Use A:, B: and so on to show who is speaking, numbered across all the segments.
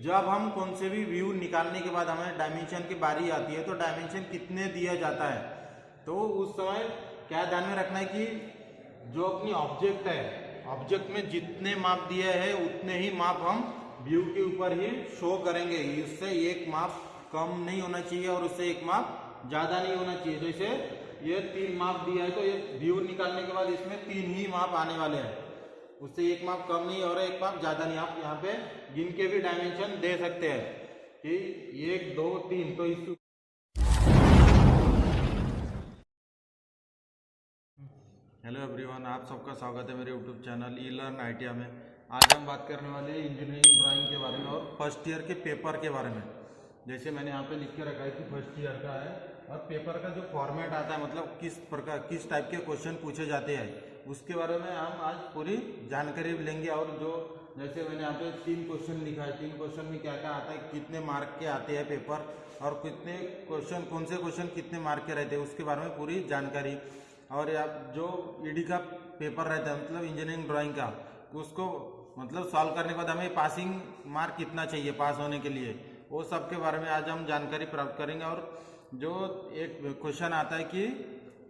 A: जब हम कौन से भी व्यू निकालने के बाद हमें डायमेंशन की बारी आती है तो डायमेंशन कितने दिया जाता है, तो उस समय क्या ध्यान में रखना है कि जो अपनी ऑब्जेक्ट है, ऑब्जेक्ट में जितने माप दिए हैं उतने ही माप हम व्यू के ऊपर ही शो करेंगे। इससे एक माप कम नहीं होना चाहिए और उससे एक माप ज़्यादा नहीं होना चाहिए। जैसे ये 3 माप दिया है तो ये व्यू निकालने के बाद इसमें 3 ही माप आने वाले हैं, उससे एक माप कम नहीं और एक माप ज़्यादा नहीं। आप यहाँ पे गिन के भी डायमेंशन दे सकते हैं कि 1 2 3। तो इस हेलो एवरीवन, आप सबका स्वागत है मेरे यूट्यूब चैनल ई लर्न आईटीआई में। आज हम बात करने वाले हैं इंजीनियरिंग ड्राइंग के बारे में और फर्स्ट ईयर के पेपर के बारे में। जैसे मैंने यहाँ पे लिख के रखा है कि फर्स्ट ईयर का है और पेपर का जो फॉर्मेट आता है, मतलब किस प्रकार किस टाइप के क्वेश्चन पूछे जाते हैं, उसके बारे में हम आज पूरी जानकारी लेंगे। और जो जैसे मैंने यहाँ पे 3 क्वेश्चन लिखा है, 3 क्वेश्चन में क्या क्या आता है, कितने मार्क के आते हैं पेपर और कितने क्वेश्चन, कौन से क्वेश्चन कितने मार्क के रहते हैं, उसके बारे में पूरी जानकारी। और आप जो ईडी का पेपर रहता है, मतलब इंजीनियरिंग ड्राइंग का, उसको मतलब सॉल्व करने के बाद हमें पासिंग मार्क कितना चाहिए पास होने के लिए, वो सब के बारे में आज हम जानकारी प्राप्त करेंगे। और जो एक क्वेश्चन आता है कि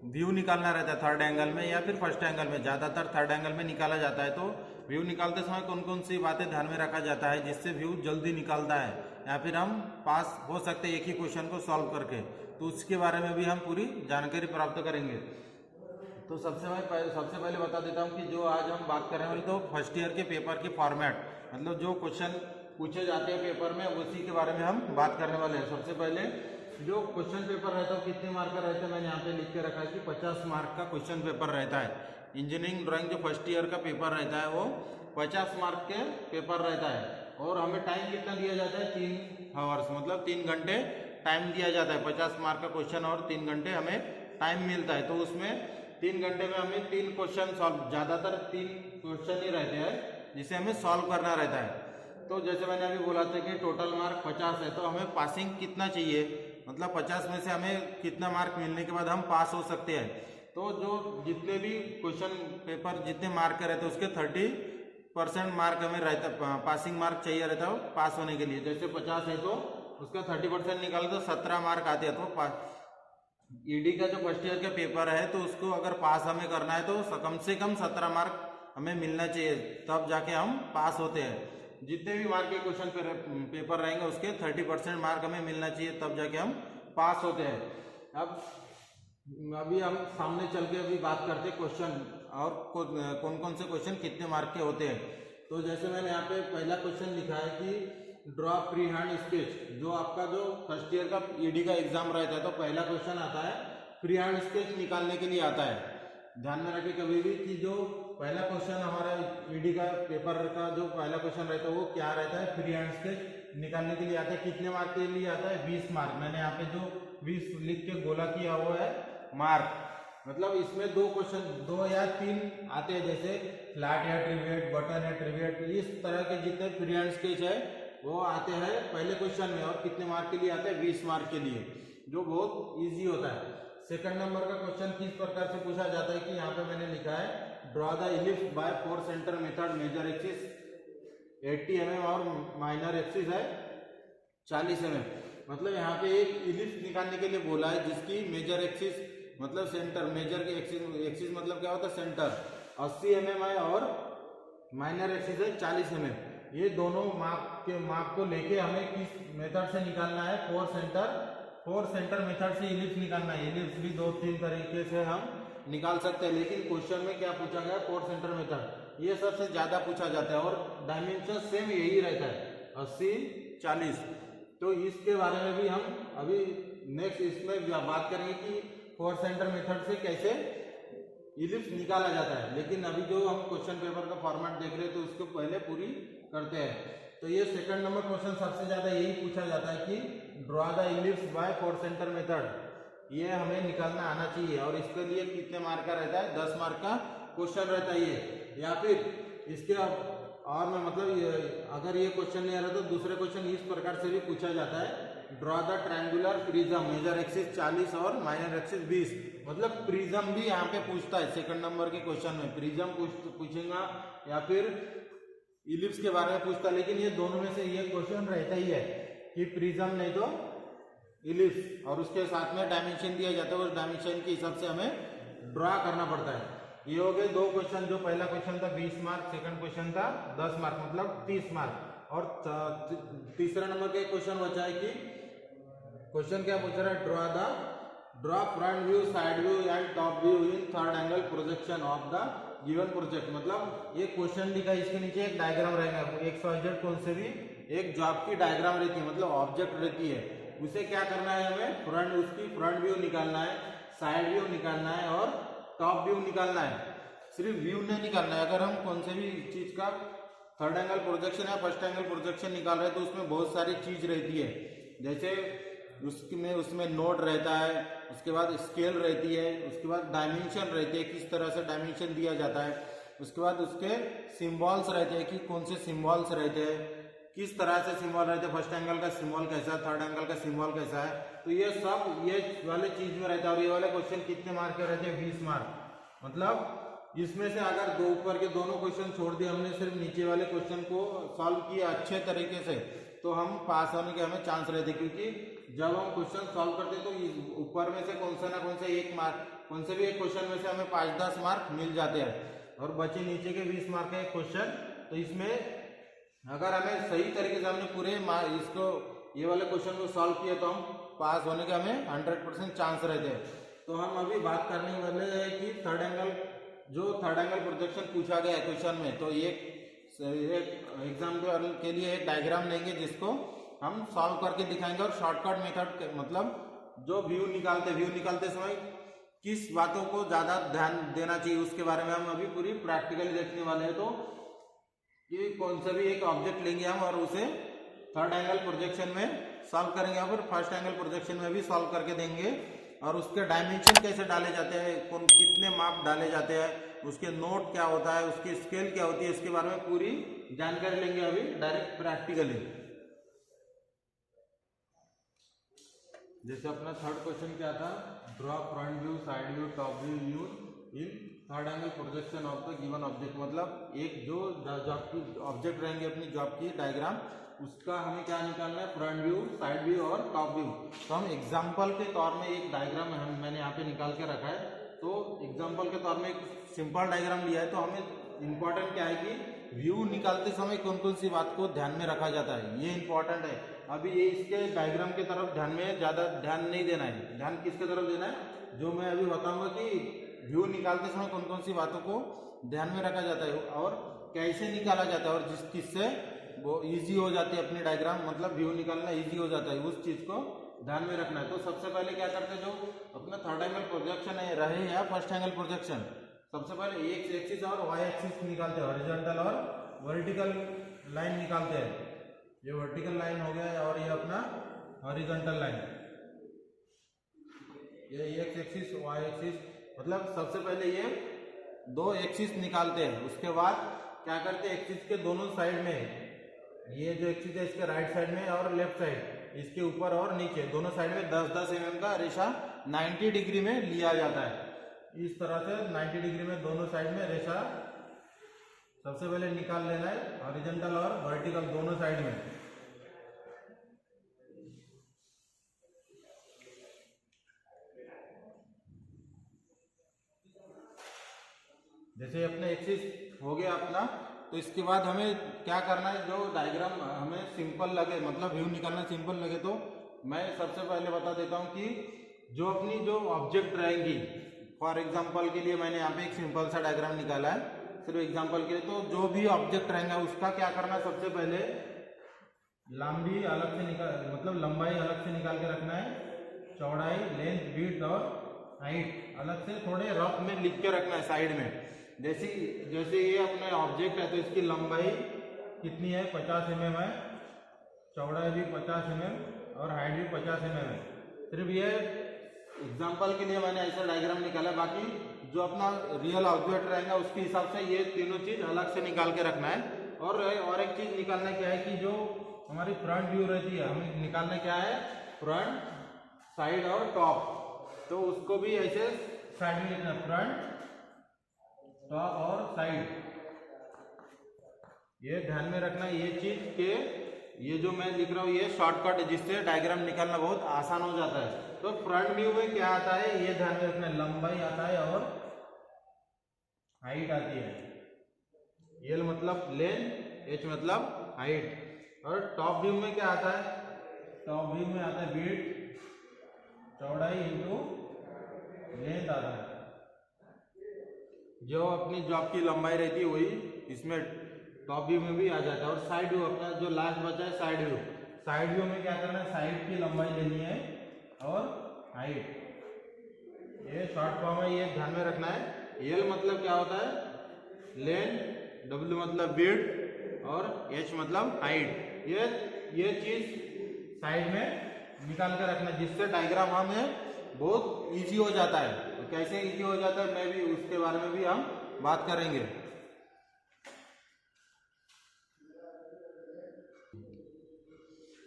A: व्यू निकालना रहता है थर्ड एंगल में या फिर फर्स्ट एंगल में, ज़्यादातर थर्ड एंगल में निकाला जाता है। तो व्यू निकालते समय कौन कौन सी बातें ध्यान में रखा जाता है जिससे व्यू जल्दी निकालता है या फिर हम पास हो सकते हैं एक ही क्वेश्चन को सॉल्व करके, तो उसके बारे में भी हम पूरी जानकारी प्राप्त करेंगे। तो सबसे पहले बता देता हूँ कि जो आज हम बात कर रहे हैं तो फर्स्ट ईयर के पेपर के फॉर्मेट, मतलब जो क्वेश्चन पूछे जाते हैं पेपर में, उसी के बारे में हम बात करने वाले हैं। सबसे पहले जो क्वेश्चन पेपर रहता है कितने मार्क का रहता है, मैंने यहाँ पे लिख के रखा है कि 50 मार्क का क्वेश्चन पेपर रहता है। इंजीनियरिंग ड्राइंग जो फर्स्ट ईयर का पेपर रहता है वो 50 मार्क के पेपर रहता है। और हमें टाइम कितना दिया जाता है, 3 आवर्स, मतलब 3 घंटे टाइम दिया जाता है। 50 मार्क का क्वेश्चन और 3 घंटे हमें टाइम मिलता है। तो उसमें 3 घंटे में हमें 3 क्वेश्चन सॉल्व, ज़्यादातर 3 क्वेश्चन ही रहते हैं जिसे हमें सॉल्व करना रहता है। तो जैसे मैंने अभी बोला था कि टोटल मार्क 50 है, तो हमें पासिंग कितना चाहिए, मतलब 50 में से हमें कितना मार्क मिलने के बाद हम पास हो सकते हैं। तो जो जितने भी क्वेश्चन पेपर जितने मार्क के रहते हैं उसके 30% मार्क हमें रहता, पासिंग मार्क चाहिए रहता है पास होने के लिए। जैसे 50 है तो उसका 30% निकाले तो 17 मार्क आते हैं। तो ईडी का जो फर्स्ट ईयर का पेपर है तो उसको अगर पास हमें करना है तो कम से कम 17 मार्क हमें मिलना चाहिए, तब जाके हम पास होते हैं। जितने भी मार्क के क्वेश्चन पेपर रहेंगे उसके 30% मार्क हमें मिलना चाहिए, तब जाके हम पास होते हैं। अब अभी हम सामने चल के अभी बात करते हैं क्वेश्चन और कौन कौन से क्वेश्चन कितने मार्क के होते हैं। तो जैसे मैंने यहाँ पे पहला क्वेश्चन लिखा है कि ड्रॉ फ्री हैंड स्केच। जो आपका जो फर्स्ट ईयर का ईडी का एग्जाम रहता है तो पहला क्वेश्चन आता है फ्री हैंड स्केच निकालने के लिए आता है। ध्यान में रखें कभी भी कि जो पहला क्वेश्चन हमारा ईडी का पेपर का जो पहला क्वेश्चन रहता है वो क्या रहता है, फ्री हैंड स्केच निकालने के लिए आता है। कितने मार्क के लिए आता है, 20 मार्क। मैंने यहाँ पे जो 20 लिख के गोला किया हुआ है मार्क, मतलब इसमें 2 क्वेश्चन 2 या 3 आते हैं, जैसे फ्लैट या ट्रिविएट, बटन या ट्रिविएट, इस तरह के जितने फ्री हैंड स्केच है वो आते हैं पहले क्वेश्चन में। और कितने मार्क के लिए आते हैं, 20 मार्क के लिए, जो बहुत इजी होता है। सेकंड नंबर का क्वेश्चन किस प्रकार से पूछा जाता है कि यहाँ पे मैंने लिखा है draw the ellipse by 4 centre method, major axis 80 mm और माइनर एक्सिस है 40 mm। मतलब यहाँ पे एक इलिप्स निकालने के लिए बोला है जिसकी मेजर एक्सिस मतलब सेंटर, मेजर के एक्सिस मतलब क्या होता है सेंटर, 80 mm है और माइनर एक्सिस है 40 mm। ये दोनों माप को लेके हमें किस मेथड से निकालना है, 4 सेंटर मेथड से इलिप्स निकालना है। इलिप्स भी 2-3 तरीके से हम निकाल सकते हैं, लेकिन क्वेश्चन में क्या पूछा गया, 4 सेंटर मेथड, ये सबसे ज्यादा पूछा जाता है और डायमेंशन सेम यही रहता है 80-40। तो इसके बारे में भी हम अभी नेक्स्ट इसमें बात करेंगे कि 4 सेंटर मेथड से कैसे इलिप्स निकाला जाता है। लेकिन अभी जो हम क्वेश्चन पेपर का फॉर्मेट देख रहे हैं तो उसको पहले पूरी करते हैं। तो ये सेकंड नंबर क्वेश्चन सबसे ज्यादा यही पूछा जाता है कि draw the ellipse by 4 centre method, ये हमें निकालना आना चाहिए। और इसके लिए कितने मार्क का रहता है, 10 मार्क का क्वेश्चन रहता है ये। या फिर इसके और में मतलब अगर ये क्वेश्चन नहीं आ रहा तो दूसरे क्वेश्चन इस प्रकार से भी पूछा जाता है, draw the triangular prism, major axis 40 और माइनर एक्सिस 20। मतलब प्रिज्म भी यहाँ पे पूछता है, सेकंड नंबर के क्वेश्चन में प्रिज्म पूछेगा या फिर इलिप्स के बारे में पूछता, लेकिन ये दोनों में से ये क्वेश्चन रहता ही है कि प्रिज्म नहीं तो इलिप्स, और उसके साथ में डायमेंशन दिया जाता है, उस डायमेंशन के हिसाब से हमें ड्रा करना पड़ता है। ये हो गए दो क्वेश्चन। जो पहला क्वेश्चन था 20 मार्क, सेकंड क्वेश्चन था 10 मार्क, मतलब 30 मार्क। और तीसरा नंबर का क्वेश्चन बचा है कि क्वेश्चन क्या पूछ रहा है, draw front view, side view and top view in third angle projection of the given project. मतलब ये क्वेश्चन लिखा है, इसके नीचे एक डायग्राम रहेगा, XYZ कौन से भी एक जॉब की डायग्राम रहती है, मतलब ऑब्जेक्ट रहती है, उसे क्या करना है हमें उसकी फ्रंट व्यू निकालना है, साइड व्यू निकालना है और टॉप व्यू निकालना है। सिर्फ व्यू नहीं निकालना है। अगर हम कौन से भी चीज का थर्ड एंगल प्रोजेक्शन या फर्स्ट एंगल प्रोजेक्शन निकाल रहे हैं तो उसमें बहुत सारी चीज रहती है, जैसे उसमें नोट रहता है, उसके बाद स्केल रहती है, उसके बाद डायमेंशन रहती है, किस तरह से डायमेंशन दिया जाता है, उसके बाद उसके सिंबल्स रहते हैं कि कौन से सिंबल्स रहते हैं, किस तरह से सिंबल रहते हैं, फर्स्ट एंगल का सिंबल कैसा है, थर्ड एंगल का सिंबल कैसा है। तो ये सब ये वाले चीज में रहता है। और ये वाले क्वेश्चन कितने मार्क के रहते हैं? 20 मार्क। मतलब इसमें से अगर दो ऊपर के दोनों क्वेश्चन छोड़ दिए हमने, सिर्फ नीचे वाले क्वेश्चन को सॉल्व किया अच्छे तरीके से, तो हम पास होने के हमें चांस रहते, क्योंकि जब हम क्वेश्चन सॉल्व करते तो ऊपर में से कौन सा ना कौन सा एक मार्क, कौन से भी एक क्वेश्चन में से हमें 5-10 मार्क मिल जाते हैं, और बचे नीचे के 20 मार्क का एक क्वेश्चन। तो इसमें अगर हमें सही तरीके से हमने पूरे इसको ये वाले क्वेश्चन को सॉल्व किया तो हम पास होने के हमें 100% चांस रहते हैं। तो हम अभी बात करने वाले हैं कि थर्ड एंगल प्रोजेक्शन पूछा गया है क्वेश्चन में, तो एक एग्जाम्पल के लिए एक डायग्राम लेंगे जिसको हम सॉल्व करके दिखाएंगे, और शॉर्टकट मेथड मतलब जो व्यू निकालते समय किस बातों को ज्यादा ध्यान देना चाहिए उसके बारे में हम अभी पूरी प्रैक्टिकली देखने वाले हैं। तो कि कौन सा भी एक ऑब्जेक्ट लेंगे हम और उसे थर्ड एंगल प्रोजेक्शन में सॉल्व करेंगे, या फिर फर्स्ट एंगल प्रोजेक्शन में भी सॉल्व करके देंगे, और उसके डायमेंशन कैसे डाले जाते हैं, कितने माप डाले जाते हैं, उसके नोट क्या होता है, उसकी स्केल क्या होती है, इसके बारे में पूरी जानकारी लेंगे अभी डायरेक्ट प्रैक्टिकली। जैसे अपना थर्ड क्वेश्चन क्या था, draw front view, side view, top view in third angle projection of the given object. मतलब एक जो जॉब की ऑब्जेक्ट रहेंगे अपनी जॉब की डायग्राम, उसका हमें क्या निकालना है, फ्रंट व्यू, साइड व्यू और टॉप व्यू। तो हम एग्जांपल के तौर में एक डायग्राम मैंने यहाँ पे निकाल के रखा है, तो एग्जांपल के तौर में एक सिंपल डायग्राम लिया है। तो हमें इंपॉर्टेंट क्या है कि व्यू निकालते समय कौन कौन सी बात को ध्यान में रखा जाता है, ये इंपॉर्टेंट है। अभी ये इसके डायग्राम की तरफ ज्यादा ध्यान नहीं देना है, ध्यान किसके तरफ देना है, जो मैं अभी बताऊंगा कि व्यू निकालते समय कौन कौन सी बातों को ध्यान में रखा जाता है और कैसे निकाला जाता है, और किससे वो इजी हो जाती है अपनी डायग्राम, मतलब व्यू निकालना इजी हो जाता है, उस चीज को ध्यान में रखना है। तो सबसे पहले क्या करते हैं, जो अपना थर्ड एंगल प्रोजेक्शन है रहे या फर्स्ट एंगल प्रोजेक्शन, सबसे पहले एक्स एक्सिस और वाई एक्सिस निकालते हैं, हॉरिजॉन्टल और वर्टिकल लाइन निकालते हैं। ये वर्टिकल लाइन हो गया और ये अपना हॉरिजॉन्टल लाइन, ये एक्स एक्सिस वाई एक्सिस, मतलब सबसे पहले ये दो एक्सिस निकालते हैं। उसके बाद क्या करते हैं, एक्सिस के दोनों साइड में, ये जो एक्सिस है इसके राइट साइड में और लेफ्ट साइड, इसके ऊपर और नीचे दोनों साइड में 10-10 mm का रेशा 90 डिग्री में लिया जाता है। इस तरह से 90 डिग्री में दोनों साइड में रेशा सबसे पहले निकाल लेना है, हॉरिजॉन्टल और वर्टिकल दोनों साइड में। जैसे अपने एक्सिस हो गया अपना, तो इसके बाद हमें क्या करना है, जो डायग्राम हमें सिंपल लगे, मतलब व्यू निकालना सिंपल लगे, तो मैं सबसे पहले बता देता हूँ कि जो अपनी जो ऑब्जेक्ट रहेंगी, फॉर एग्जांपल के लिए मैंने यहाँ पे एक सिंपल सा डायग्राम निकाला है सिर्फ एग्जांपल के लिए। तो जो भी ऑब्जेक्ट रहेंगे उसका क्या करना है, सबसे पहले लंबाई अलग से निकाल के रखना है, चौड़ाई, लेंथ, विड्थ और हाइट अलग से थोड़े रफ में लिख के रखना है साइड में। जैसे ये अपने ऑब्जेक्ट है तो इसकी लंबाई कितनी है, 50 mm है, चौड़ाई भी 50 mm और हाइट भी 50 mm है। सिर्फ ये एग्जांपल के लिए मैंने ऐसा डायग्राम निकाला, बाकी जो अपना रियल ऑब्जेक्ट रहेगा उसके हिसाब से ये तीनों चीज अलग से निकाल के रखना है। और एक चीज निकालना क्या है कि जो हमारी फ्रंट व्यू रहती है, हमें निकालना क्या है, फ्रंट, साइड और टॉप। तो उसको भी ऐसे साइड में लिखना, फ्रंट, टॉप और साइड, ये ध्यान में रखना ये चीज के ये जो मैं लिख रहा हूँ ये शॉर्टकट है जिससे डायग्राम निकालना बहुत आसान हो जाता है। तो फ्रंट व्यू में क्या आता है ये ध्यान में रखना, लंबाई आता है और हाइट आती है। एल मतलब लेंथ, एच मतलब हाइट। और टॉप व्यू में क्या आता है, टॉप व्यू में आता है विड्थ, चौड़ाई इंटू लेंथ आता है। जो अपनी जॉब की लंबाई रहती है वही इसमें टॉप व्यू में भी आ जाता है। और साइड व्यू अपना जो लास्ट बचा है साइड व्यू, साइड व्यू में क्या करना है, साइड की लंबाई लेनी है और हाइट। ये शॉर्ट फॉर्म है, ये ध्यान में रखना है। एल मतलब क्या होता है लेंथ, डब्ल्यू मतलब विड्थ और एच मतलब हाइट। ये चीज साइड में निकाल कर रखना जिससे डायग्राम हमें बहुत इजी हो जाता है। तो कैसे इजी हो जाता है मैं भी उसके बारे में भी हम बात करेंगे।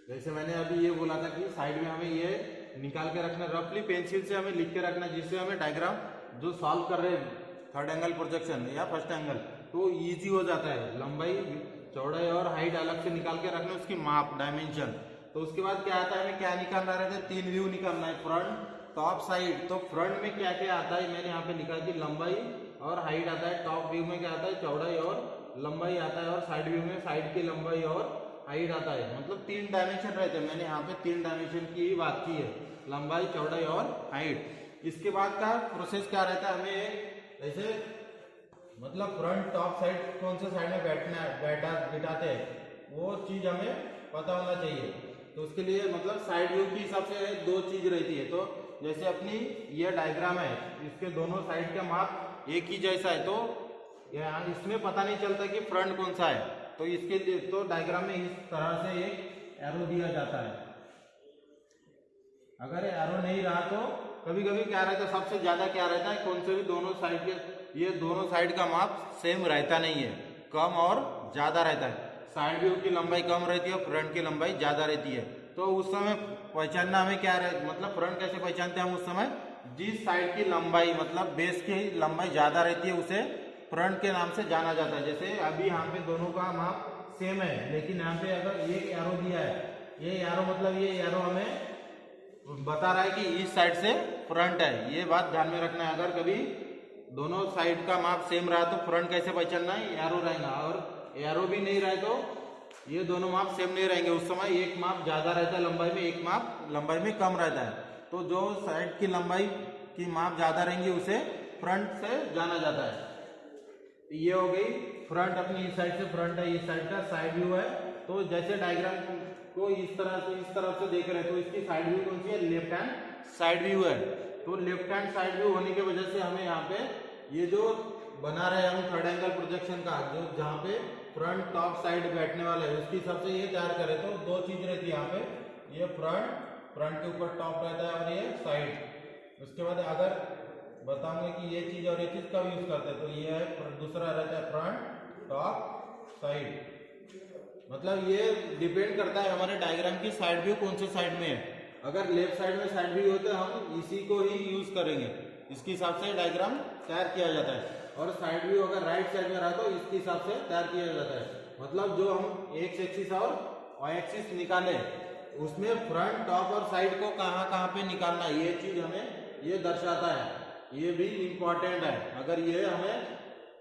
A: जैसे मैंने अभी ये बोला था कि साइड में हमें ये निकाल के रखना, रफली पेंसिल से हमें लिख के रखना जिससे हमें डायग्राम जो सॉल्व कर रहे हैं थर्ड एंगल प्रोजेक्शन या फर्स्ट एंगल तो इजी हो जाता है। लंबाई, चौड़ाई और हाइट अलग से निकाल के रखना, उसकी माप, डायमेंशन। तो उसके बाद क्या आता है, हमें क्या निकालना रहता है, 3 व्यू निकालना है, फ्रंट, टॉप, साइड। तो फ्रंट में क्या क्या आता है मैंने यहाँ पे लिखा है कि लंबाई और हाइट आता है। टॉप व्यू में क्या आता है, चौड़ाई और लंबाई आता है। और साइड व्यू में साइड की लंबाई और हाइट आता है। मतलब 3 डायमेंशन रहते हैं। मैंने यहाँ पे 3 डायमेंशन की ही बात की है, लंबाई, चौड़ाई और हाइट। इसके बाद का प्रोसेस क्या रहता है, हमें ऐसे मतलब फ्रंट, टॉप, साइड कौन से साइड में बिठाते हैं वो चीज हमें पता होना चाहिए। तो उसके लिए मतलब साइड व्यू के हिसाब से 2 चीज रहती है। तो जैसे अपनी ये डायग्राम है, इसके दोनों साइड का माप एक ही जैसा है, तो यहाँ इसमें पता नहीं चलता कि फ्रंट कौन सा है। तो इसके लिए तो डायग्राम में इस तरह से एक एरो दिया जाता है। अगर एरो नहीं रहा तो कभी कभी क्या रहता है, सबसे ज्यादा क्या रहता है, कौन से भी दोनों साइड के, ये दोनों साइड का माप सेम रहता नहीं है, कम और ज्यादा रहता है। साइड व्यू की लंबाई कम रहती है, फ्रंट की लंबाई ज्यादा रहती है। तो उस समय पहचानना हमें क्या रहे, मतलब फ्रंट कैसे पहचानते हैं हम उस समय, जिस साइड की लंबाई मतलब बेस की लंबाई ज्यादा रहती है उसे फ्रंट के नाम से जाना जाता है। जैसे अभी यहाँ पे दोनों का माप सेम है, लेकिन यहाँ पे अगर एक एरो दिया है, ये एरो मतलब ये एरो हमें बता रहा है कि इस साइड से फ्रंट है। ये बात ध्यान में रखना है। अगर कभी दोनों साइड का माप सेम रहा तो फ्रंट कैसे पहचानना है, एरो रहेगा। और एरो भी नहीं रहे तो ये दोनों माप सेम नहीं रहेंगे। उस समय एक माप ज्यादा रहता है लंबाई में, एक माप लंबाई में कम रहता है। तो जो साइड की लंबाई की माप ज्यादा रहेंगी उसे फ्रंट से जाना जाता है। ये हो गई फ्रंट, अपनी इस साइड से फ्रंट है, इस साइड का साइड व्यू है। तो जैसे डायग्राम को इस तरफ से देख रहे हैं तो इसकी साइड व्यू कौन सी है, लेफ्ट हैंड साइड व्यू है। तो लेफ्ट हैंड साइड व्यू होने की वजह से हमें यहाँ पे ये जो बना रहे हम थर्ड एंगल प्रोजेक्शन का, जो जहाँ पे फ्रंट, टॉप, साइड बैठने वाला है उसके हिसाब से ये तैयार करें तो 2 चीज रहती है यहाँ पे, ये फ्रंट के ऊपर टॉप रहता है और ये साइड। उसके बाद अगर बताऊंगा कि ये चीज और ये चीज कब यूज करते हैं, तो ये है दूसरा रहता है फ्रंट, टॉप, साइड। मतलब ये डिपेंड करता है हमारे डायग्राम की साइड व्यू कौन से साइड में है। अगर लेफ्ट साइड में साइड व्यू होता है हम इसी को ही यूज करेंगे, इसके हिसाब से डायग्राम तैयार किया जाता है। और साइड व्यू अगर राइट साइड में रहा तो इसके हिसाब से तैयार किया जाता है। मतलब जो हम एक्स एक्सिस और वाई एक्सिस निकाले उसमें फ्रंट, टॉप और साइड को कहाँ कहाँ पे निकालना है, ये चीज हमें ये दर्शाता है। ये भी इम्पोर्टेंट है। अगर ये हमें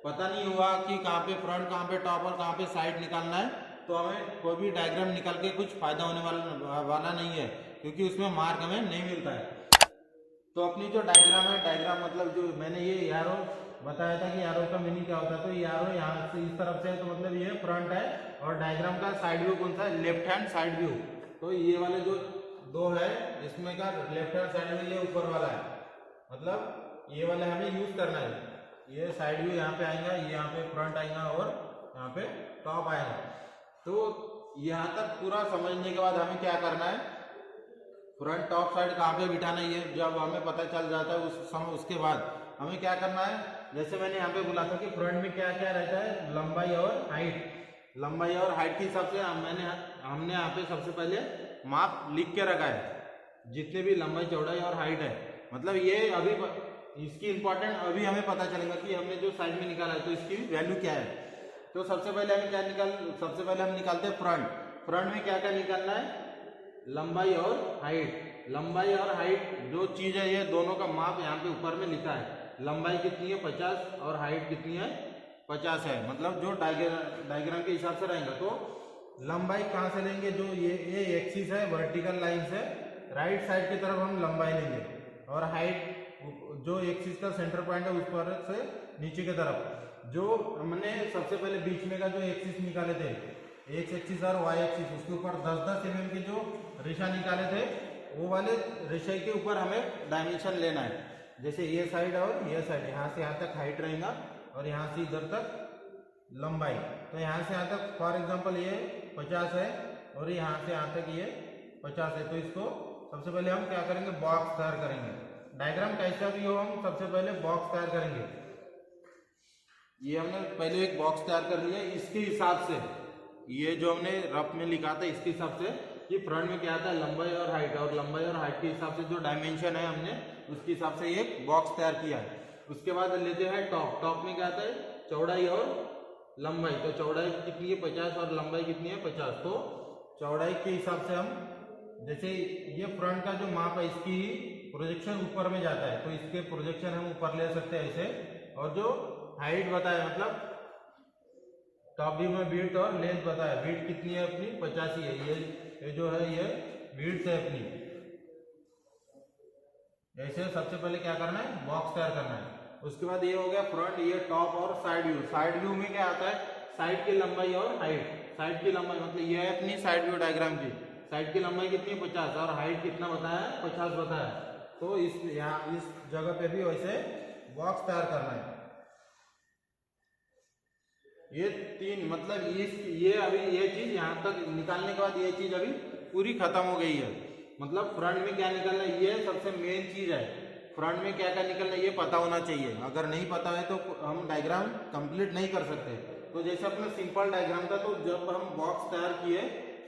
A: पता नहीं हुआ कि कहाँ पे फ्रंट, कहाँ पे टॉप और कहाँ पे साइड निकालना है तो हमें कोई भी डायग्राम निकाल के कुछ फायदा होने वाला नहीं है, क्योंकि उसमें मार्क हमें नहीं मिलता है। तो अपनी जो डायग्राम है, डायग्राम मतलब जो मैंने ये एरो बताया था कि एरो का मीनिंग क्या होता है, तो ये एरो यहाँ से इस तरफ से है तो मतलब ये फ्रंट है। और डायग्राम का साइड व्यू कौन सा है, लेफ्ट हैंड साइड व्यू। तो ये वाले जो 2 है इसमें का लेफ्ट हैंड साइड व्यू ये ऊपर वाला है, मतलब ये वाला हमें यूज करना है। ये साइड व्यू यहाँ पे आएगा, ये यहाँ पे फ्रंट आएगा और यहाँ पे टॉप आएगा। तो यहाँ तक पूरा समझने के बाद हमें क्या करना है, फ्रंट, टॉप, साइड कहाँ पे बिठाना है ये जब हमें पता चल जाता है उस समय, उसके बाद हमें क्या करना है, जैसे मैंने यहाँ पे बोला था कि फ्रंट में क्या क्या रहता है, लंबाई और हाइट। लंबाई और हाइट के हिसाब से हमने यहाँ पे सबसे पहले माप लिख के रखा है, जितने भी लंबाई, चौड़ाई और हाइट है। मतलब ये अभी इसकी इंपॉर्टेंट अभी हमें पता चलेगा कि हमने जो साइड में निकाला है तो इसकी वैल्यू क्या है। तो सबसे पहले हम निकालते हैं फ्रंट में क्या क्या निकालना है, लंबाई और हाइट। लंबाई और हाइट जो चीज है ये दोनों का माप यहाँ पे ऊपर में लिखा है। लंबाई कितनी है 50 और हाइट कितनी है 50 है, मतलब जो डायग्राम के हिसाब से रहेगा। तो लंबाई कहाँ से लेंगे, जो ये एक्सिस है वर्टिकल लाइन से राइट साइड की तरफ हम लंबाई लेंगे, और हाइट जो एक्सिस का सेंटर पॉइंट है उस पर से नीचे की तरफ। जो हमने सबसे पहले बीच में का जो एक्सिस निकाले थे, एक्स एक्सिस और वाई एक्सिस, उसके ऊपर 10-10 mm की जो रेखा निकाले थे, वो वाले रेखा के ऊपर हमें डायमेंशन लेना है। जैसे ये साइड और ये साइड, यहाँ से यहाँ तक हाइट रहेगा और यहाँ से इधर तक लंबाई। तो यहाँ से यहाँ तक फॉर एग्जांपल ये 50 है और यहाँ से यहाँ तक ये 50 है। तो इसको सबसे पहले हम क्या करेंगे, बॉक्स तैयार करेंगे। डायग्राम कैसा भी हो, हम सबसे पहले बॉक्स तैयार करेंगे। ये हमने पहले एक बॉक्स तैयार कर लिया। इसके हिसाब से ये जो हमने रफ में लिखा था, इसके हिसाब से कि फ्रंट में क्या आता है लंबाई और हाइट, और लंबाई और हाइट के हिसाब से जो डायमेंशन है हमने उसके हिसाब से एक बॉक्स तैयार किया है। उसके बाद लेते हैं टॉप में क्या आता है चौड़ाई और लंबाई। तो चौड़ाई कितनी है 50 और लंबाई कितनी है 50। तो चौड़ाई के हिसाब से हम, जैसे ये फ्रंट का जो माप है इसकी प्रोजेक्शन ऊपर में जाता है, तो इसके प्रोजेक्शन हम ऊपर ले सकते हैं ऐसे। और जो हाइट बताया, मतलब टॉप व्यू में विड्थ और लेंथ बताया, विड्थ कितनी है अपनी 50 ही है। ये जो है ये विड्थ है अपनी। ऐसे सबसे पहले क्या करना है, बॉक्स तैयार करना है। उसके बाद ये हो गया फ्रंट, ये टॉप और साइड व्यू। साइड व्यू में क्या आता है, साइड की लंबाई और हाइट। साइड की लंबाई मतलब ये है अपनी साइड व्यू डायग्राम की, साइड की लंबाई कितनी है 50 और हाइट कितना बताया है 50 बताया। तो इस जगह पे भी वैसे बॉक्स तैयार करना है। ये तीन मतलब ये अभी ये चीज यहाँ तक निकालने के बाद ये चीज अभी पूरी खत्म हो गई है। मतलब फ्रंट में क्या निकलना है, ये सबसे मेन चीज है। फ्रंट में क्या क्या निकलना है ये पता होना चाहिए। अगर नहीं पता है तो हम डायग्राम कंप्लीट नहीं कर सकते। तो जैसे अपना सिंपल डायग्राम था, तो जब हम बॉक्स तैयार किए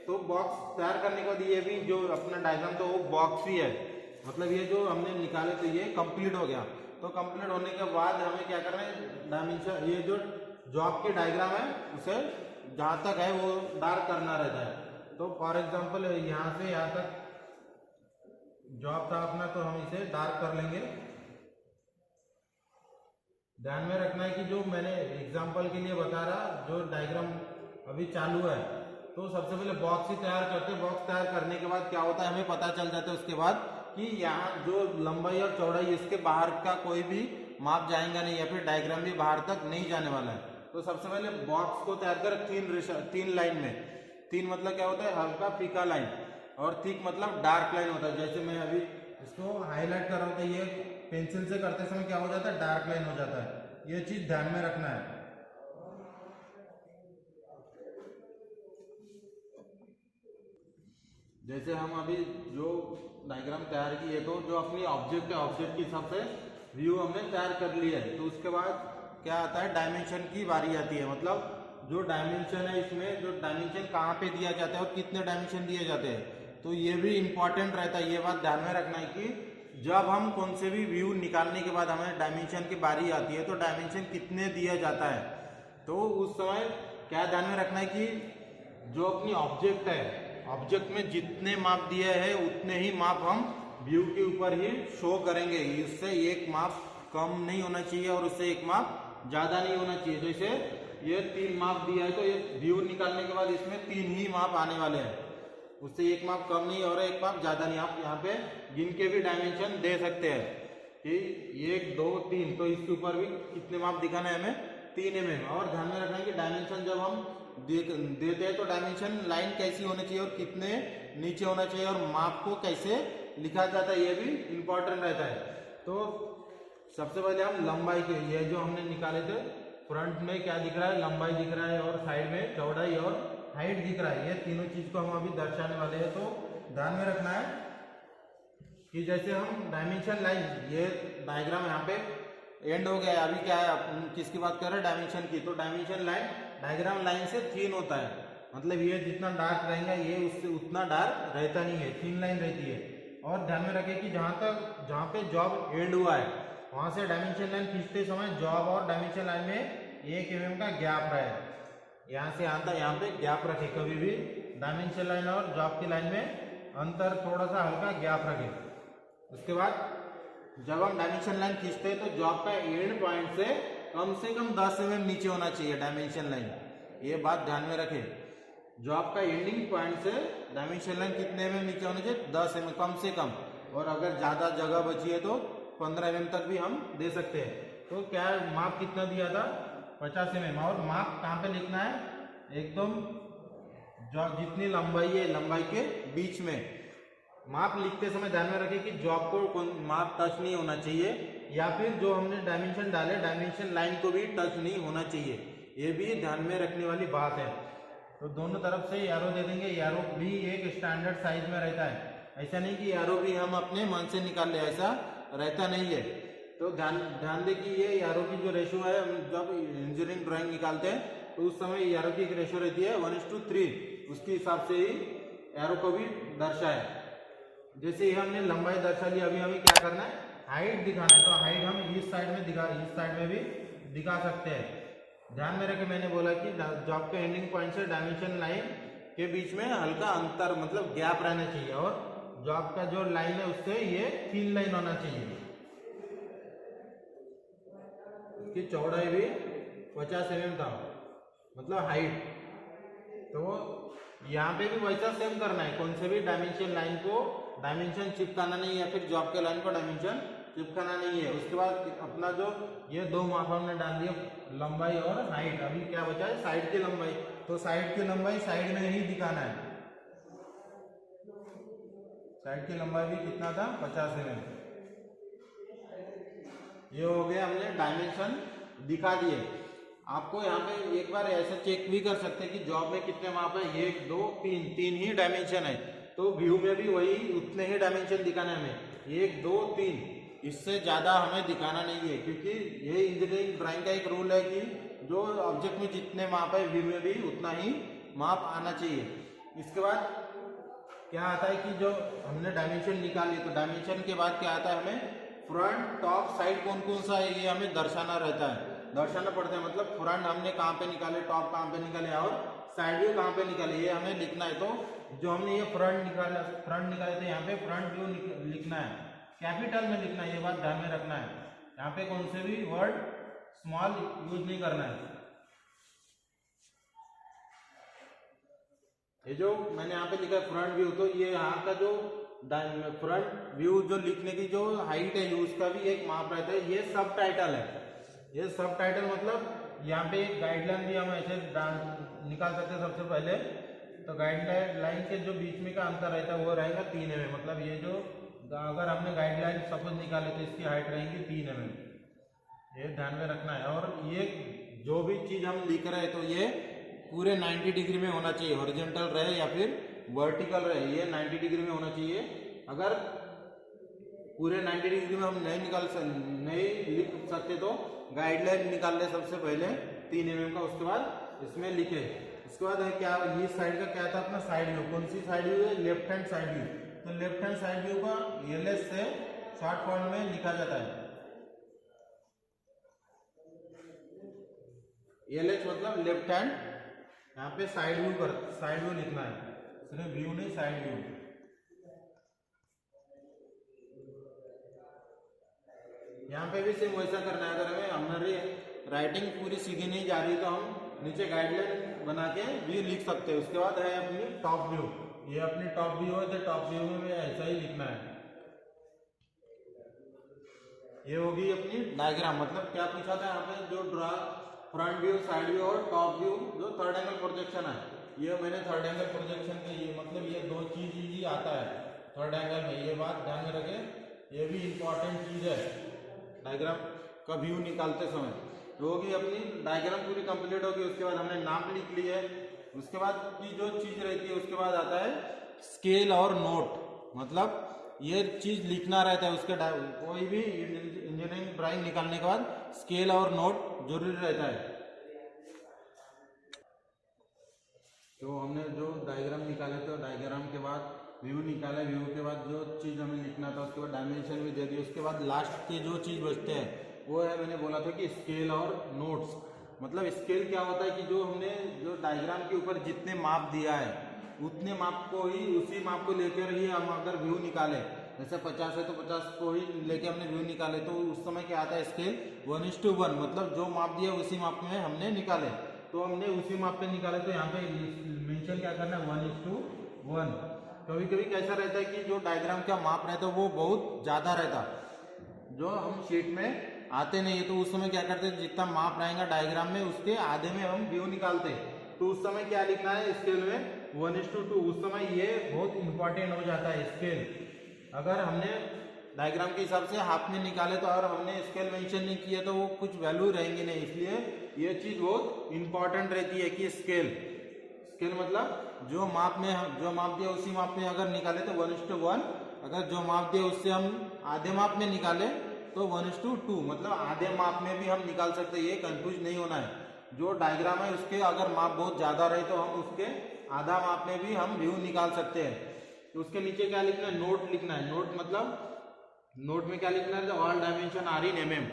A: तो बॉक्स तैयार करने के बाद ये भी जो अपना डायग्राम था वो बॉक्स ही है। मतलब ये जो हमने निकाले तो ये कंप्लीट हो गया। तो कंप्लीट होने के बाद हमें क्या करना है, डायमेंशन ये जो आपके डायग्राम है उसे जहाँ तक है वो डार्क करना रहता है। तो फॉर एग्जांपल यहाँ से यहाँ तक जॉब था अपना, तो हम इसे डार्क कर लेंगे। ध्यान में रखना है कि जो मैंने एग्जांपल के लिए बता रहा, जो डायग्राम अभी चालू है, तो सबसे पहले बॉक्स ही तैयार करते हैं। बॉक्स तैयार करने के बाद क्या होता है, हमें पता चल जाता है उसके बाद कि यहाँ जो लंबाई और चौड़ाई इसके बाहर का कोई भी माप जाएगा नहीं, या फिर डायग्राम भी बाहर तक नहीं जाने वाला है। तो सबसे पहले बॉक्स को तैयार कर तीन लाइन में। तीन मतलब क्या होता है, हल्का फीका लाइन, और थिक मतलब डार्क लाइन होता है। जैसे मैं अभी इसको हाईलाइट कर रहा हूँ, तो ये पेंसिल से करते समय क्या हो जाता है, डार्क लाइन हो जाता है। ये चीज ध्यान में रखना है। जैसे हम अभी जो डायग्राम तैयार किए, तो जो अपनी ऑब्जेक्ट है, ऑब्जेक्ट के हिसाब से व्यू हमने तैयार कर लिया है। तो उसके बाद क्या आता है, डायमेंशन की बारी आती है। मतलब जो डायमेंशन है, इसमें जो डायमेंशन कहाँ पे दिया जाता है और कितने डायमेंशन दिए जाते हैं, तो ये भी इंपॉर्टेंट रहता है। ये बात ध्यान में रखना है कि जब हम कौन से भी व्यू निकालने के बाद हमें डायमेंशन की बारी आती है, तो डायमेंशन कितने दिया जाता है, तो उस समय क्या ध्यान में रखना है कि जो अपनी ऑब्जेक्ट है, ऑब्जेक्ट में जितने माप दिए हैं उतने ही माप हम व्यू के ऊपर ही शो करेंगे। इससे एक माप कम नहीं होना चाहिए और उससे एक माप ज्यादा नहीं होना चाहिए। जैसे ये 3 माप दिया है, तो ये व्यू निकालने के बाद इसमें 3 ही माप आने वाले हैं, उससे एक माप कम नहीं और एक माप ज्यादा नहीं। आप यहाँ पे गिन के भी डायमेंशन दे सकते हैं कि 1 2 3, तो इसके ऊपर भी कितने माप दिखाना है हमें, 3 mm। और ध्यान में रखना है कि डायमेंशन जब हम देते हैं तो डायमेंशन लाइन कैसी होनी चाहिए और कितने नीचे होना चाहिए, और माप को कैसे लिखा जाता है ये भी इंपॉर्टेंट रहता है। तो सबसे पहले हम लंबाई के, ये जो हमने निकाले थे, फ्रंट में क्या दिख रहा है, लंबाई दिख रहा है, और साइड में चौड़ाई और हाइट दिख रहा है। ये तीनों चीज को हम अभी दर्शाने वाले हैं। तो ध्यान में रखना है कि जैसे हम डायमेंशन लाइन, ये डायग्राम यहाँ पे एंड हो गया। अभी क्या है, किसकी बात कर रहे हैं, डायमेंशन की। तो डायमेंशन लाइन डायग्राम लाइन से थिन होता है, मतलब ये जितना डार्क रहेगा ये उससे उतना डार्क रहता नहीं है, थिन लाइन रहती है। और ध्यान में रखें कि जहाँ पे जॉब एंड हुआ है वहां से डायमेंशन लाइन खींचते समय जॉब और डायमेंशन लाइन में 1 mm का गैप रहे। यहाँ से आता है, यहाँ पे गैप रखे, कभी भी डायमेंशन लाइन और जॉब की लाइन में अंतर थोड़ा सा हल्का गैप रखे। उसके बाद जब हम डायमेंशन लाइन खींचते हैं तो जॉब का एंड पॉइंट से कम 10 mm नीचे होना चाहिए डायमेंशन लाइन, ये बात ध्यान में रखें। जॉब का एंडिंग पॉइंट से डायमेंशन लाइन कितने mm नीचे होना चाहिए, 10 mm कम से कम, और अगर ज़्यादा जगह बची है तो 15 mm तक भी हम दे सकते हैं। तो क्या माप कितना दिया था, 50 mm, और माप कहाँ पे लिखना है, एकदम जो जितनी लंबाई है लंबाई के बीच में। माप लिखते समय ध्यान में रखें कि जॉब को माप टच नहीं होना चाहिए, या फिर जो हमने डायमेंशन डाले डायमेंशन लाइन को भी टच नहीं होना चाहिए, ये भी ध्यान में रखने वाली बात है। तो दोनों तरफ से एरो दे देंगे, एरो भी एक स्टैंडर्ड साइज में रहता है, ऐसा नहीं कि एरो भी हम अपने मन से निकाल ले, ऐसा रहता नहीं है। तो ध्यान दे कि ये एरो की जो रेशो है, हम जब इंजीनियरिंग ड्राइंग निकालते हैं तो उस समय एरो की एक रेशो रहती है 1:3, उसके हिसाब से ही एरो को भी दर्शाए। जैसे ही हमने लंबाई दर्शा ली, अभी हमें क्या करना है, हाइट दिखाना है, तो हाइट हम इस साइड में भी दिखा सकते हैं। ध्यान में रखें, मैंने बोला कि जॉब के एंडिंग पॉइंट से डायमेंशन लाइन के बीच में हल्का अंतर मतलब गैप रहना चाहिए, और जॉब का जो लाइन है उससे ये थिन लाइन होना चाहिए। उसकी चौड़ाई भी 50 mm था, मतलब हाइट। तो यहाँ पे भी वैसा सेम करना है, कौन से भी डायमेंशन लाइन को डायमेंशन चिपकाना नहीं है, या फिर जॉब के लाइन को डायमेंशन चिपकाना नहीं है। उसके बाद अपना जो ये दो माप हमने डाल दिया, लंबाई और हाइट, अभी क्या बचा है, साइड की लंबाई। तो साइड की लंबाई साइड में ही दिखाना है, साइड की लंबाई भी कितना था, 50 mm। ये हो गया, हमने डायमेंशन दिखा दिए। आपको यहाँ पे एक बार ऐसा चेक भी कर सकते हैं कि जॉब में कितने माप है, 1 2 3, 3 ही डायमेंशन है, तो व्यू में भी वही उतने ही डायमेंशन दिखाना है हमें, 1 2 3, इससे ज़्यादा हमें दिखाना नहीं है, क्योंकि ये इंजीनियरिंग ड्राइंग का एक रूल है कि जो ऑब्जेक्ट में जितने माप है व्यू में भी उतना ही माप आना चाहिए। इसके बाद क्या आता है कि जो हमने डायमेंशन निकाली, तो डायमेंशन के बाद क्या आता है, हमें फ्रंट टॉप साइड कौन कौन सा है ये हमें दर्शाना रहता है, दर्शाना पड़ता है। मतलब फ्रंट हमने कहाँ पे निकाले, टॉप कहाँ पे निकाले, और साइड व्यू कहाँ पे निकाले, ये हमें लिखना है। तो जो हमने ये फ्रंट निकाले थे, यहाँ पे फ्रंट व्यू लिखना है, कैपिटल में लिखना है, ये बात ध्यान में रखना है। यहाँ पे कौन से भी वर्ड स्मॉल यूज नहीं करना है। ये जो मैंने यहाँ पे लिखा है फ्रंट व्यू, तो ये यहाँ का जो फ्रंट व्यू जो लिखने की जो हाइट है उसका भी एक माप रहता है। ये सब टाइटल है, ये सब टाइटल मतलब यहाँ पे एक गाइडलाइन भी हम ऐसे निकाल सकते हैं। सबसे पहले तो गाइडलाइन के जो बीच में का अंतर रहता है वो रहेगा 3 mm, मतलब ये जो अगर हमने गाइडलाइन सपोज निकाले तो इसकी हाइट रहेगी 3 mm, ये ध्यान में रखना है। और ये जो भी चीज हम लिख रहे हैं तो ये पूरे 90 डिग्री में होना चाहिए, हॉरिजॉन्टल रहे या फिर वर्टिकल रहे, ये 90 डिग्री में होना चाहिए। अगर पूरे 90 डिग्री में हम नहीं लिख सकते तो गाइडलाइन निकाल ले सबसे पहले 3 mm का, उसके बाद इसमें लिखे। उसके बाद है क्या, ये साइड का क्या था अपना साइड व्यू, कौन सी साइड व्यू है, लेफ्ट हैंड साइड व्यू। तो लेफ्ट हैंड साइड व्यू का LS से शॉर्ट फॉर्म में लिखा जाता है, LH मतलब लेफ्ट हैंड। यहाँ पे साइड व्यू लिखना है, सिर्फ व्यू नहीं साइड व्यू। यहाँ पे भी सेम वैसा करना है। अगर हमें हमारी राइटिंग पूरी सीधी नहीं जा रही तो हम नीचे गाइडलाइन बना के भी लिख सकते हैं। उसके बाद है अपनी टॉप व्यू, ये अपनी टॉप व्यू है तो टॉप व्यू में भी ऐसा ही लिखना है। ये होगी अपनी डायग्राम। मतलब क्या पूछा था यहाँ पे, जो draw front view, side view और टॉप व्यू, जो थर्ड एंगल प्रोजेक्शन है, ये मैंने थर्ड एंगल प्रोजेक्शन के ये मतलब ये दो चीज ही आता है थर्ड एंगल में, ये बात ध्यान में रखें, ये भी इंपॉर्टेंट चीज है डायग्राम का व्यू निकालते समय। तो होगी अपनी डायग्राम पूरी कंप्लीट होगी। उसके बाद हमने नाम लिख ली है। उसके बाद की जो चीज रहती है उसके बाद आता है स्केल और नोट, मतलब ये चीज लिखना रहता है उसके कोई भी इंजीनियरिंग ड्राइंग निकालने के बाद स्केल और नोट जरूरी रहता है। तो हमने जो डायग्राम निकाले थे, डायग्राम के बाद व्यू निकाले, व्यू के बाद जो चीज़ हमें लिखना था उसके बाद डायमेंशन भी दे दी। उसके बाद लास्ट के जो चीज़ बचते हैं वो है, मैंने बोला था कि स्केल और नोट्स। मतलब स्केल क्या होता है कि जो हमने जो डायग्राम के ऊपर जितने माप दिया है उतने माप को ही, उसी माप को लेकर ही हम अगर व्यू निकाले, जैसे 50 है तो 50 को ही लेके हमने व्यू निकाले, तो उस समय क्या आता है स्केल 1:1, मतलब जो माप दिया उसी माप में हमने निकाले। तो हमने उसी माप पे निकाले, तो यहाँ पे मेंशन क्या करना है 1:1। कभी कभी कैसा रहता है कि जो डायग्राम का माप रहता है वो बहुत ज्यादा रहता है, जो हम शीट में आते नहीं है, तो उस समय क्या करते हैं जितना माप रहेगा डायग्राम में उसके आधे में हम व्यू निकालते हैं। तो उस समय क्या लिखना है स्केल में 1:2। उस समय ये बहुत इंपॉर्टेंट हो जाता है स्केल। अगर हमने डायग्राम के हिसाब से हाफ में निकाले तो और हमने स्केल मेंशन नहीं किया तो वो कुछ वैल्यू रहेंगी नहीं, इसलिए ये चीज बहुत इंपॉर्टेंट रहती है कि स्केल मतलब जो माप में हम जो माप दिया उसी माप में अगर निकाले तो 1:1, अगर जो माप दिया उससे हम आधे माप में निकाले तो 1:2, मतलब आधे माप में भी हम निकाल सकते हैं। ये कंफ्यूज नहीं होना है, जो डायग्राम है उसके अगर माप बहुत ज्यादा रहे तो हम उसके आधा माप में भी हम व्यू निकाल सकते हैं। तो उसके नीचे क्या लिखना है, नोट लिखना है। नोट मतलब नोट में क्या लिखना है, all dimension are in mm।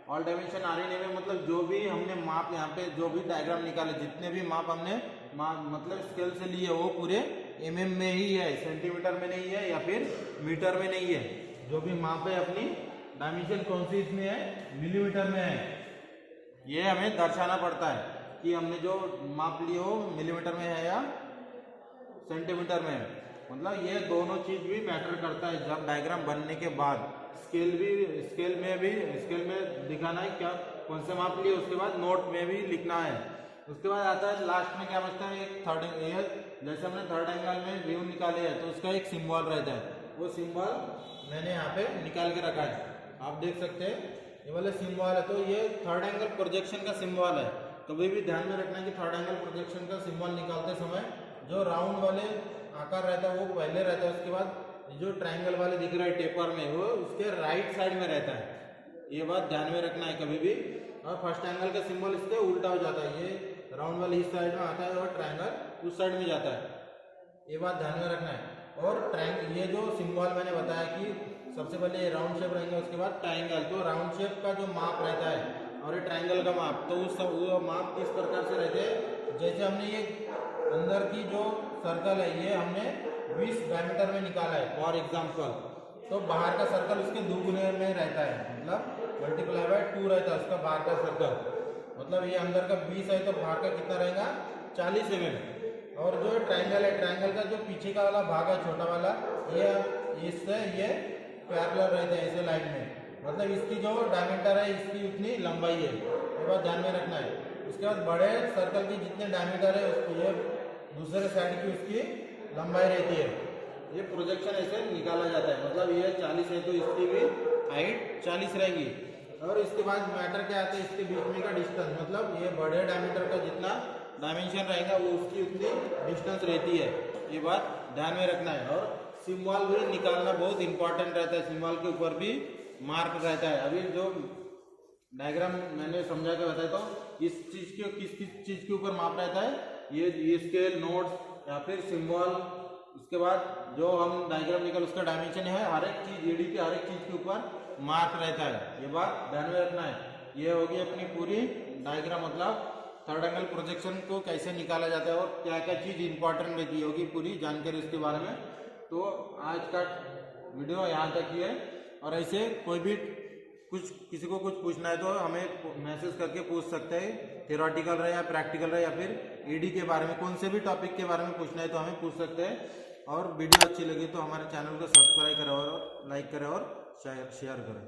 A: All dimension are in mm मतलब जो भी हमने माप यहाँ पे जो भी डायग्राम निकाले, जितने भी माप हमने मतलब स्केल से लिए वो पूरे mm में ही है, सेंटीमीटर में नहीं है या फिर मीटर में नहीं है। जो भी माप है अपनी डायमेंशन कौन सी इसमें है, मिलीमीटर में है। ये हमें दर्शाना पड़ता है कि हमने जो माप लिए हो मिलीमीटर में है या सेंटीमीटर में है। मतलब ये दोनों चीज भी मैटर करता है जब डायग्राम बनने के बाद। स्केल में दिखाना है क्या कौन से माप लिए, उसके बाद नोट में भी लिखना है। उसके बाद आता है लास्ट में क्या बचता है, एक थर्ड, जैसे हमने थर्ड एंगल में व्यू निकाले है तो उसका एक सिंबल रहता है, वो सिंबल मैंने यहाँ पे निकाल के रखा है, आप देख सकते हैं ये वाला सिंबल है। तो ये थर्ड एंगल प्रोजेक्शन का सिंबल है। कभी भी ध्यान में रखना है कि थर्ड एंगल प्रोजेक्शन का सिंबल निकालते समय जो राउंड वाले आकार रहता है वो पहले रहता है, उसके बाद जो ट्रायंगल वाले दिख रहा है टेपर में वो उसके राइट साइड में रहता है। ये बात ध्यान में रखना है कभी भी। और फर्स्ट एंगल का सिंबल इसके उल्टा हो जाता है, ये राउंड वाले इस साइड में आता है और ट्रायंगल उस साइड में जाता है, ये बात ध्यान में रखना है। और ट्रायंगल, ये जो सिंबल मैंने बताया कि सबसे पहले ये राउंड शेप रहेंगे, उसके बाद ट्रायंगल। तो राउंड शेप का जो माप रहता है और ये ट्रायंगल का माप, तो उस वो माप किस प्रकार से रहते हैं, जैसे हमने ये अंदर की जो सर्कल है ये हमने 20 डायमीटर में निकाला है फॉर एग्जाम्पल, तो बाहर का सर्कल उसके दुगुने में रहता है, मतलब मल्टीप्लाई बाय 2 रहता है उसका बाहर का सर्कल। मतलब ये अंदर का 20 है तो बाहर का कितना रहेगा 40 mm। और जो ट्रायंगल है, ट्रायंगल का जो पीछे का वाला भाग है छोटा वाला, ये इससे ये पैरेलल रहते हैं ऐसे लाइन में, मतलब इसकी जो डायमीटर है इसकी उतनी लंबाई है, ये बात ध्यान में रखना है। उसके बाद बड़े सर्कल की जितने डायमीटर है उसको ये दूसरे साइड की उसकी लंबाई रहती है। ये प्रोजेक्शन ऐसे निकाला जाता है, मतलब ये 40 है तो इसकी भी हाइट 40 रहेगी। और इसके बाद मैटर क्या आता है, इसके बीच में का डिस्टेंस, मतलब ये बड़े डायमीटर का जितना डायमेंशन रहेगा वो उसकी उतनी डिस्टेंस रहती है, ये बात ध्यान में रखना है। और सिंबल भी निकालना बहुत इंपॉर्टेंट रहता है, सिंबल के ऊपर भी मार्क रहता है। अभी जो डायग्राम मैंने समझा के बताया तो इस चीज के किस चीज के ऊपर माप रहता है, ये स्केल, नोट्स या फिर सिंबल। उसके बाद जो हम डायग्राम निकाल उसका डायमेंशन है, हर एक चीज ईडी के हर एक चीज के ऊपर मार्क रहता है, ये बात ध्यान में रखना है। ये होगी अपनी पूरी डायग्राम, मतलब थर्ड एंगल प्रोजेक्शन को कैसे निकाला जाता है और क्या क्या चीज इंपॉर्टेंट रहती होगी, पूरी जानकारी उसके बारे में। तो आज का वीडियो यहाँ तक ही है, और ऐसे कोई भी किसी को कुछ पूछना है तो हमें मैसेज करके पूछ सकते हैं, थियोरेटिकल रहे या प्रैक्टिकल रहे या फिर ईडी के बारे में कौन से भी टॉपिक के बारे में पूछना है तो हमें पूछ सकते हैं। और वीडियो अच्छी लगी तो हमारे चैनल को सब्सक्राइब करें और लाइक करें और शेयर करें।